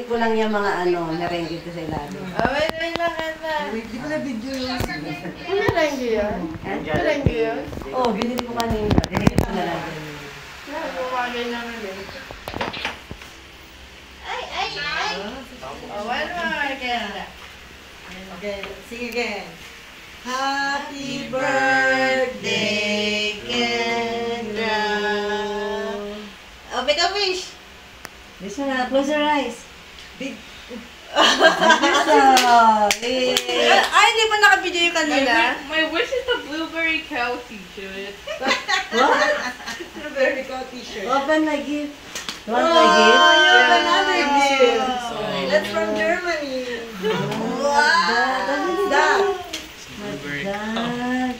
ko lang yung mga narenggit ko sa ilalim. Wait lang, Emma. Hindi ko na video yun. Ano narenggit yun? Narenggit yun? Oo, binili ko kanina. Dinigit ko na lang. Bumagay naman din. Ay! One more, Kendra. Okay, sing again. Happy birthday, Kendra. Oh, make a wish. This one, close your eyes. Big. Ay, hindi pa nakabidyo yung kanila. My wish is the blueberry cow t-shirt. What? Strawberry cow t-shirt. Open my gift. You want my gift? You have another gift. Oh. That's from Germany. What's that? Blueberry Dad.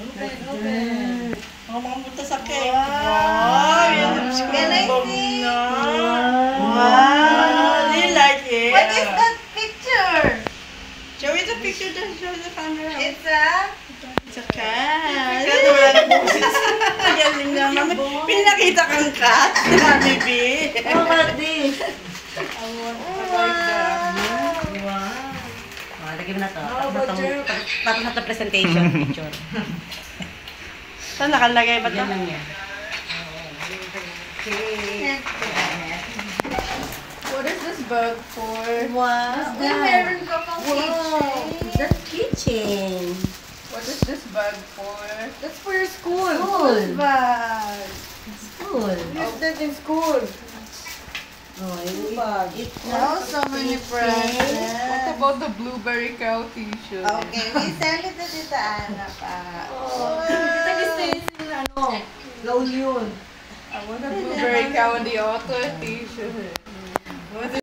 Open. Mga punta sa cake. Wow! Can I see? Wow. Wow! Do you like it? What is that picture? Show me the picture. Just show the camera. It's a... It's a cat. Wala na boses. Magaling naman. Pinakita kang cat. Baby. Look at this. Oh, lagyan mo na to. How about your... Tapos na to presentation picture. Saan nakalagay ba ito? Yan lang yan. What is this bag for? Wow. meron ka pang Wow. That's kitchen. What is this bag for? That's for your school. School. Bag. School. Use that in school. Oh, Bag. Wow, so many presents. What about the blueberry cow t-shirt? Okay, we sell it to Tita Ana pa. Oh, kita La Union. I want a blueberry cow in the auto t-shirt.